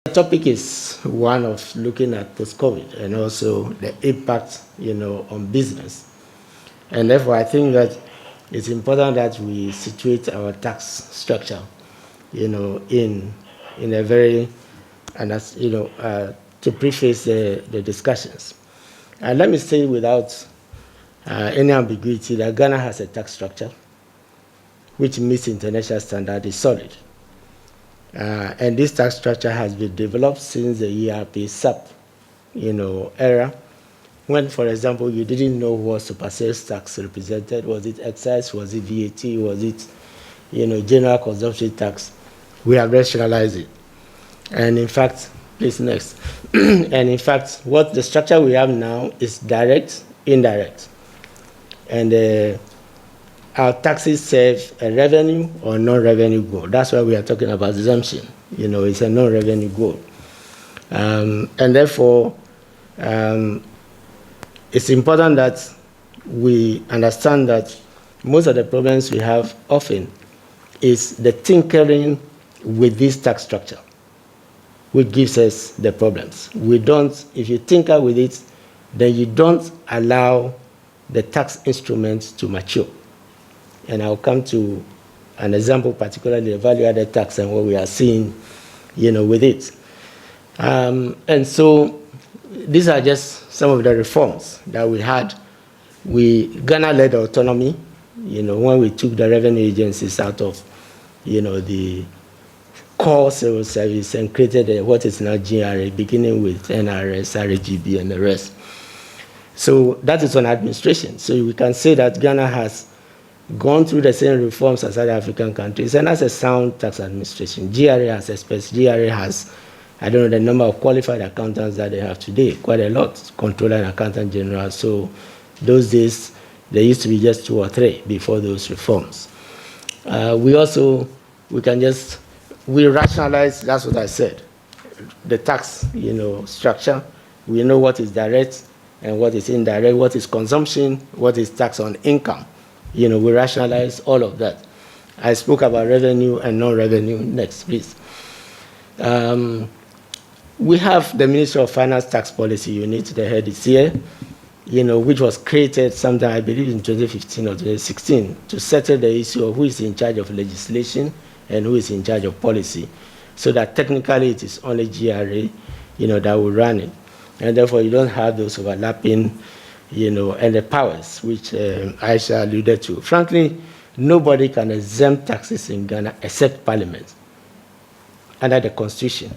The topic is one of looking at post-COVID and also the impact, on business. And therefore, I think that it's important that we situate our tax structure, in a very, and as to preface the discussions. And let me say without any ambiguity that Ghana has a tax structure which meets international standard, is solid. And this tax structure has been developed since the ERP SAP, era, when, for example, you didn't know what super sales tax represented. Was it excise? Was it VAT? Was it, general consumption tax? We have rationalized it. And in fact, please next. And in fact, what the structure we have now is direct, indirect. And our taxes serve a revenue or non-revenue goal. That's why we are talking about exemption. It's a non-revenue goal. And therefore, it's important that we understand that most of the problems we have often is the tinkering with this tax structure, which gives us the problems. We don't, if you tinker with it, then you don't allow the tax instruments to mature. And I'll come to an example, particularly the value-added tax and what we are seeing, with it. And so these are just some of the reforms that we had. Ghana led autonomy, when we took the revenue agencies out of, the core civil service and created what is now GRA, beginning with NRS, RGB, and the rest. So that is on administration. So we can say that Ghana has gone through the same reforms as other African countries, and has a sound tax administration. GRA has GRA has, I don't know the number of qualified accountants that they have today, quite a lot, controller and accountant general. So those days, there used to be just 2 or 3 before those reforms. We rationalize, that's what I said, the tax, structure. We know what is direct and what is indirect, what is consumption, what is tax on income. We rationalize all of that. I spoke about revenue and non-revenue. Next, please. We have the Ministry of Finance Tax Policy Unit, the head is here, which was created sometime, I believe, in 2015 or 2016 to settle the issue of who is in charge of legislation and who is in charge of policy, so that technically it is only GRA, that will run it. And therefore, you don't have those overlapping, and the powers, which Aisha alluded to. Frankly, nobody can exempt taxes in Ghana except Parliament under the Constitution.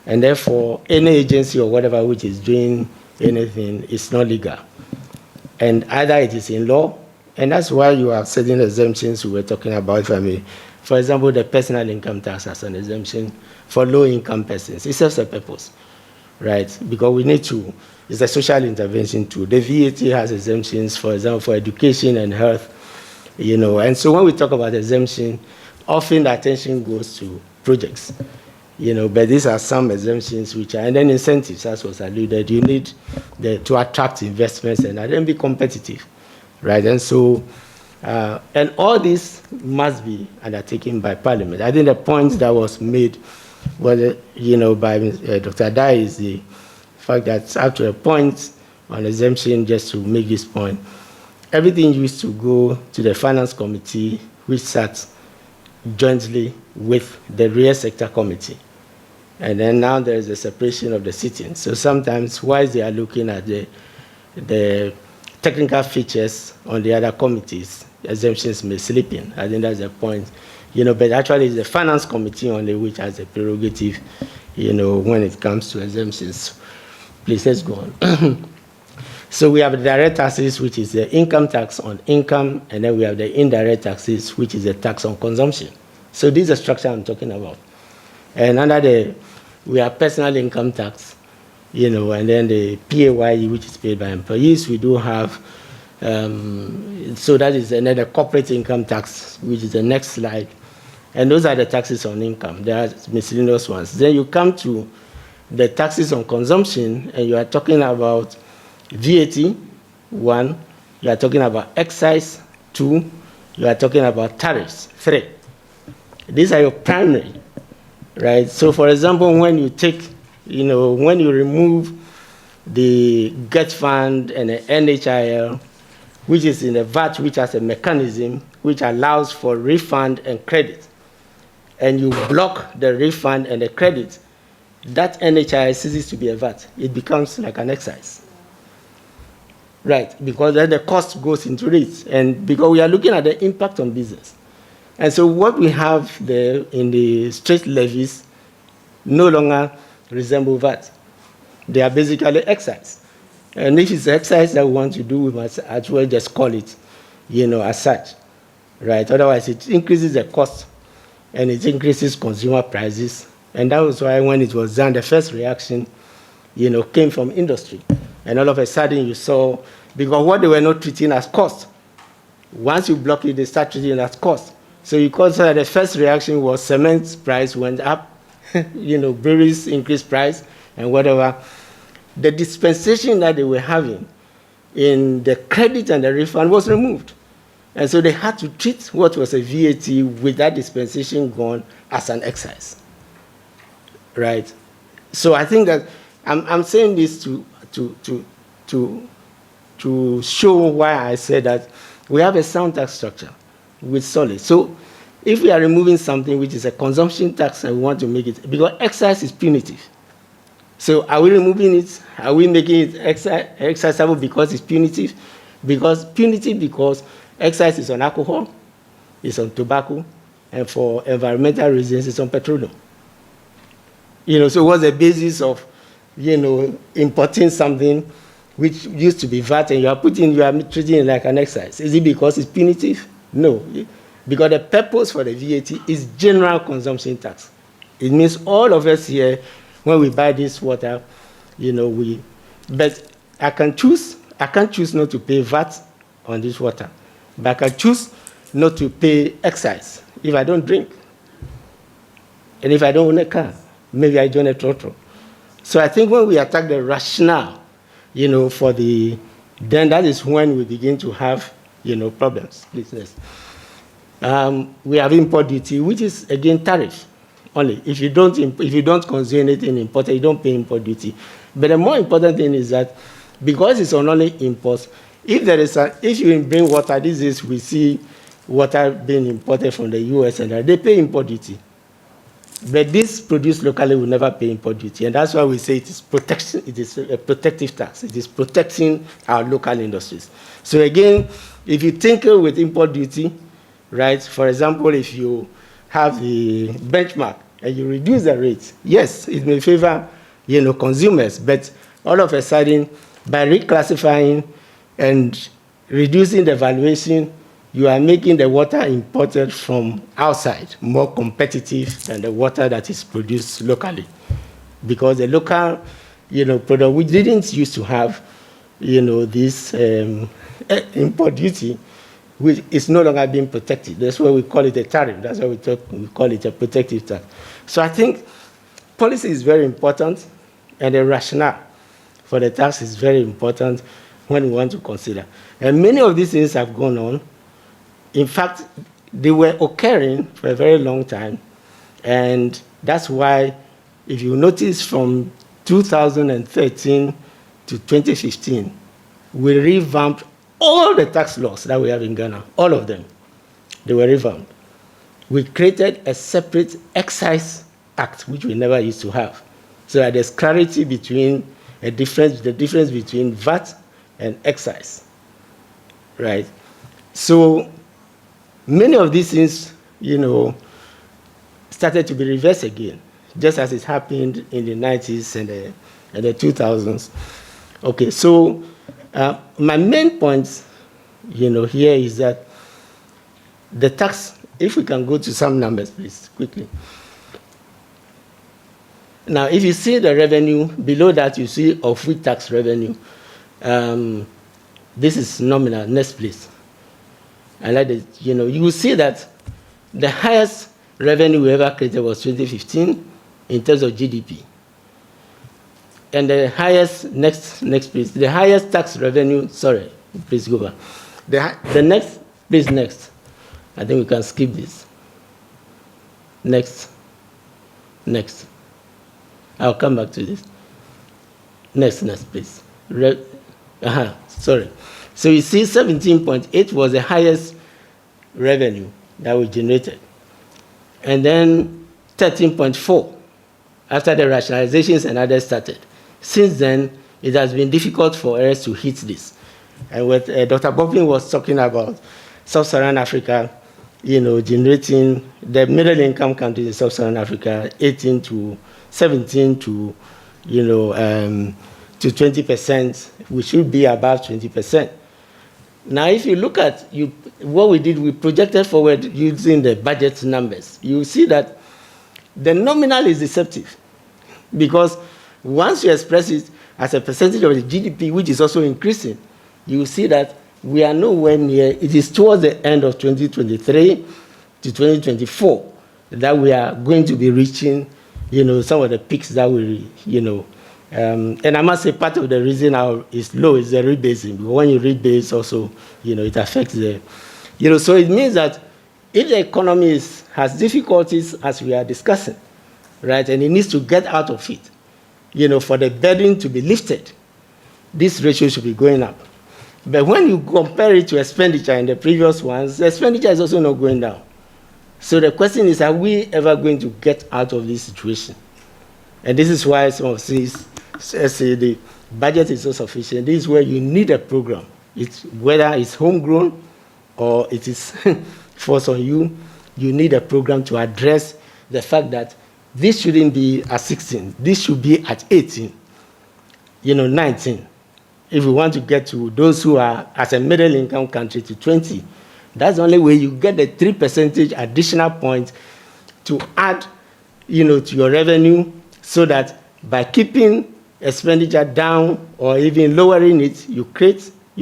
And therefore, any agency or whatever which is doing anything is not legal. And either it is in law, and that's why you have certain exemptions we were talking about, if I may. For example, the personal income tax as an exemption for low-income persons. It serves a purpose, right? Because we need to, it's a social intervention too. The VAT has exemptions, for example, for education and health, And so when we talk about exemption, often the attention goes to projects, but these are some exemptions which are, and then incentives, as was alluded, you need to attract investments and then be competitive, right? And so, and all this must be undertaken by Parliament. I think the point that was made, by Dr. Dai is the fact that up to a point on exemption, just to make this point, everything used to go to the Finance Committee, which sat jointly with the Real Sector Committee. And then now there is a separation of the sittings. So sometimes, whilst they are looking at the technical features on the other committees, exemptions may slip in. I think that's the point. But actually it's the Finance Committee only which has a prerogative, when it comes to exemptions. Please, let's go on. So we have the direct taxes, which is the income tax on income, and then we have the indirect taxes, which is the tax on consumption. So this is the structure I'm talking about. And under we have personal income tax, and then the PAYE, which is paid by employees. We do have, so that is another corporate income tax, which is the next slide. And those are the taxes on income. There are miscellaneous ones. Then you come to the taxes on consumption, and you are talking about VAT, 1. You are talking about excise, 2. You are talking about tariffs, 3. These are your primary, right? So for example, when you take, when you remove the GET fund and the NHIL, which is in the VAT, which has a mechanism which allows for refund and credit, and you block the refund and the credit, that NHIL ceases to be a VAT. It becomes like an excise. Right, because then the cost goes into it, and because we are looking at the impact on business. And so what we have there in the straight levies no longer resemble VAT. They are basically excise. And if it's excise that we want to do, we must as well just call it, as such, right? Otherwise, it increases the cost, and it increases consumer prices. And that was why when it was done, the first reaction, came from industry. And all of a sudden you saw, because what they were not treating as cost, once you block it, they start treating it as cost. So you consider the first reaction was cement price went up, breweries increased price, and whatever. The dispensation that they were having in the credit and the refund was removed. And so they had to treat what was a VAT with that dispensation gone as an excise, right? So I think that I'm saying this to show why I said that we have a sound tax structure with solid. So if we are removing something which is a consumption tax and we want to make it, because excise is punitive. So are we removing it? Are we making it excisable because it's punitive? Because excise is on alcohol, it's on tobacco, and for environmental reasons, it's on petroleum. So what's the basis of, importing something which used to be VAT and you are treating it like an excise? Is it because it's punitive? No. Because the purpose for the VAT is general consumption tax. It means all of us here, when we buy this water, but I can't choose not to pay VAT on this water, but I can choose not to pay excise if I don't drink. And if I don't own a car, maybe I don't have throttle. So I think when we attack the rationale, then that is when we begin to have, problems. Business. We have import duty, which is again tariff only. If you don't consume anything imported, you don't pay import duty. But the more important thing is that because it's on only imports, if you bring water, these days we see water being imported from the US and they pay import duty. But this produced locally will never pay import duty, and that's why we say it is protection. It is a protective tax. It is protecting our local industries. So again, if you tinker with import duty, right? For example, if you have the benchmark and you reduce the rate, yes, it may favor, consumers. But all of a sudden, by reclassifying and reducing the valuation, you are making the water imported from outside more competitive than the water that is produced locally. Because the local, product, we didn't used to have, this import duty, which is no longer being protected. That's why we call it a tariff. That's why we call it a protective tax. So I think policy is very important, and the rationale for the tax is very important when we want to consider. And many of these things have gone on. In fact, they were occurring for a very long time, and that's why, if you notice, from 2013 to 2015, we revamped all the tax laws that we have in Ghana, all of them. They were revamped. We created a separate excise act, which we never used to have, so that there's clarity between the difference between VAT and excise, right? So many of these things, started to be reversed again, just as it happened in the 90s and the 2000s. Okay, so my main point, here is that the tax, if we can go to some numbers, please, quickly. Now, if you see the revenue, below that you see of-which tax revenue. This is nominal, next please. And like this, you will see that the highest revenue we ever created was 2015 in terms of GDP. And the highest, next please, the highest tax revenue, sorry, please go back. The next, please, next. I think we can skip this. Next. Next. I'll come back to this. Next, please. Sorry. So you see 17.8 was the highest revenue that we generated. And then 13.4 after the rationalizations and others started. Since then, it has been difficult for us to hit this. And what Dr. Boplin was talking about, Sub-Saharan Africa, generating the middle income countries in Sub-Saharan Africa, 18 to 17 to, to 20%. We should be above 20%. Now, if you look at what we did, we projected forward using the budget numbers. You see that the nominal is deceptive because once you express it as a percentage of the GDP, which is also increasing, you see that we are nowhere near. It is towards the end of 2023 to 2024 that we are going to be reaching, some of the peaks that we, and I must say part of the reason it's low is the rebasing. When you rebase also, it affects the, so it means that if the economy has difficulties as we are discussing, right, and it needs to get out of it, for the burden to be lifted, this ratio should be going up. But when you compare it to expenditure in the previous ones, the expenditure is also not going down. So the question is, are we ever going to get out of this situation? And this is why some of us say the budget is so sufficient. This is where you need a program. Whether it's homegrown or it is forced on you, you need a program to address the fact that this shouldn't be at 16. This should be at 18, 19. If we want to get to those who are, as a middle-income country, to 20, that's the only way you get the 3% additional points to add, to your revenue, so that by keeping expenditure down or even lowering it, you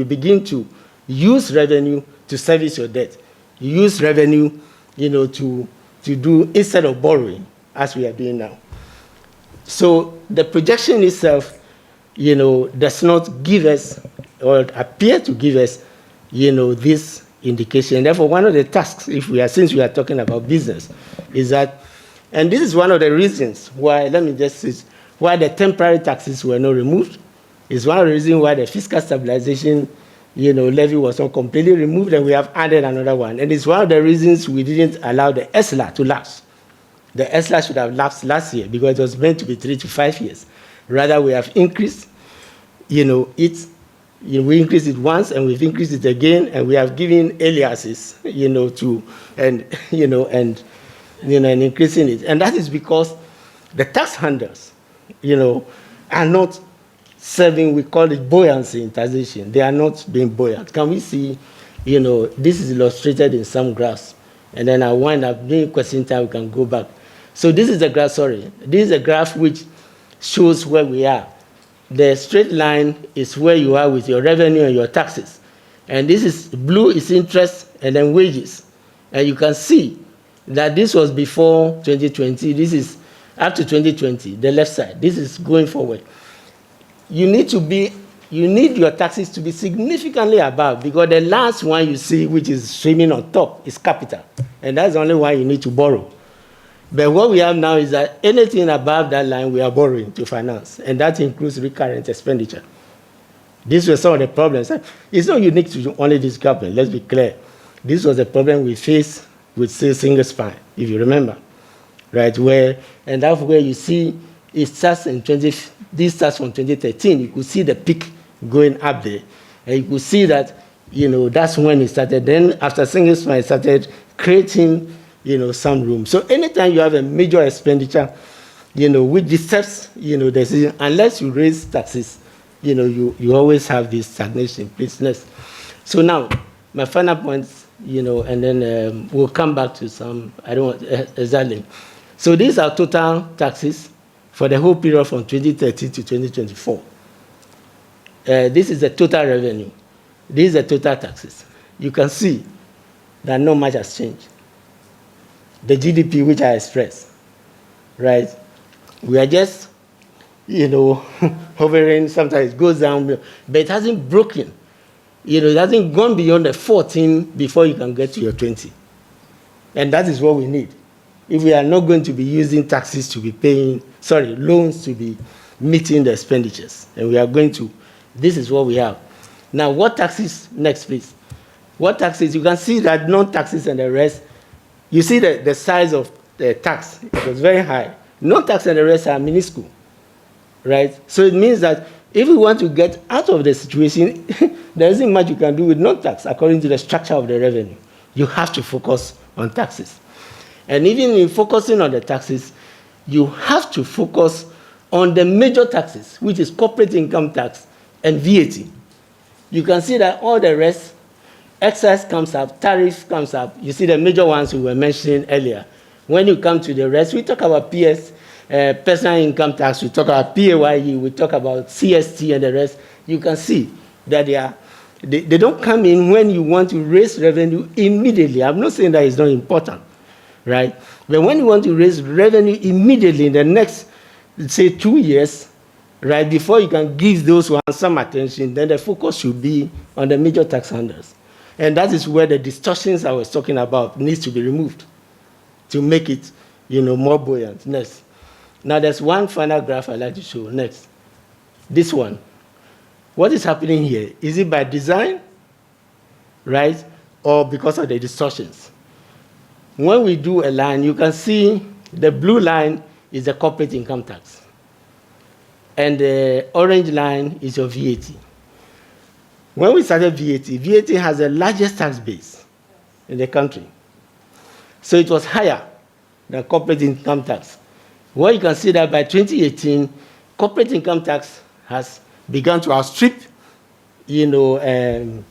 begin to use revenue to service your debt. You use revenue, to do instead of borrowing, as we are doing now. So the projection itself, does not give us or appear to give us, this indication. Therefore, one of the tasks, since we are talking about business, is that, and this is one of the reasons why, why the temporary taxes were not removed. It's one of the reasons why the fiscal stabilization, levy was not completely removed, and we have added another one. And it's one of the reasons we didn't allow the ESLA to lapse. The ESLA should have lapsed last year because it was meant to be 3 to 5 years. Rather, we have increased, we increased it once, and we've increased it again, and we have given aliases, and increasing it. And that is because the tax handlers, are not serving, we call it buoyancy in taxation. They are not being buoyant. Can we see, this is illustrated in some graphs, and then I wind up doing question time, we can go back. So this is the graph, this is a graph which shows where we are. The straight line is where you are with your revenue and your taxes. And this is blue is interest and then wages. And you can see that this was before 2020. This is up to 2020, the left side. This is going forward. You need your taxes to be significantly above, because the last one you see, which is streaming on top, is capital. And that's the only one you need to borrow. But what we have now is that anything above that line, we are borrowing to finance, and that includes recurrent expenditure. These were some of the problems. It's not unique to only this government, let's be clear. This was a problem we faced with single spine, if you remember, right? And that's where you see it starts this starts from 2013. You could see the peak going up there, and you could see that, that's when it started. Then after single spine, it started creating, some room. So anytime you have a major expenditure, which decepts, the decision, unless you raise taxes, you always have this stagnation, business. So now, my final points, and then we'll come back to some, I don't want, exactly. So these are total taxes for the whole period from 2013 to 2024. This is the total revenue. These are total taxes. You can see that not much has changed. The GDP, which I expressed, right? We are just, hovering. Sometimes it goes down, but it hasn't broken. It hasn't gone beyond the 14 before you can get to your 20. And that is what we need. if we are not going to be using taxes to be paying, sorry, loans to be meeting the expenditures. And we are going to, this is what we have. Now, what taxes, next please. What taxes, you can see that non-taxes and the rest, you see the size of the tax, it was very high. Non-tax and the rest are minuscule, right? So it means that if we want to get out of the situation, there isn't much you can do with non-tax according to the structure of the revenue. You have to focus on taxes. And even in focusing on the taxes, you have to focus on the major taxes, which is corporate income tax and VAT. You can see that all the rest, excise comes up, tariff comes up. You see the major ones we were mentioning earlier. When you come to the rest, we talk about PS, personal income tax, we talk about PAYE, we talk about CST and the rest. You can see that they don't come in when you want to raise revenue immediately. I'm not saying that it's not important, right? But when you want to raise revenue immediately in the next, say, 2 years, right, before you can give those ones some attention, then the focus should be on the major tax handlers. And that is where the distortions I was talking about needs to be removed to make it, more buoyant. Next. Now, there's one final graph I'd like to show. Next. This one. What is happening here? Is it by design, right, or because of the distortions? When we do a line, you can see the blue line is the corporate income tax. And the orange line is your VAT. When we started VAT, VAT has the largest tax base in the country. So it was higher than corporate income tax. Well, you can see that by 2018, corporate income tax has begun to outstrip, VAT.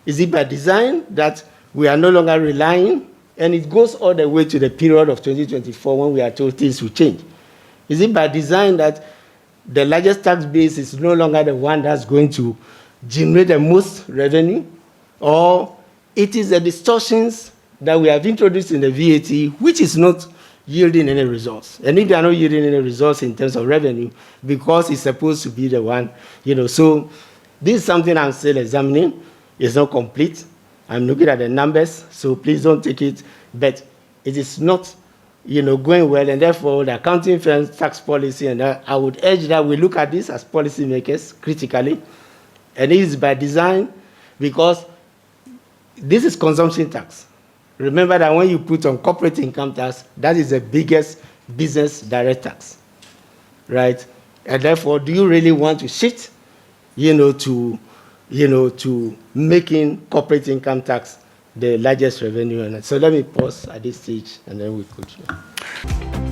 Is it by design that we are no longer relying? And it goes all the way to the period of 2024 when we are told things will change. Is it by design that the largest tax base is no longer the one that's going to generate the most revenue? Or it is the distortions that we have introduced in the VAT, which is not yielding any results. And if they are not yielding any results in terms of revenue, because it's supposed to be the one, So this is something I'm still examining. It's not complete. I'm looking at the numbers, so please don't take it. But it is not, going well, and therefore the accounting firm's tax policy, and I would urge that we look at this as policymakers critically. And it is by design, because this is consumption tax. Remember that when you put on corporate income tax, that is the biggest business direct tax, right? And therefore, do you really want to shift, to making corporate income tax the largest revenue? And so let me pause at this stage, and then we continue.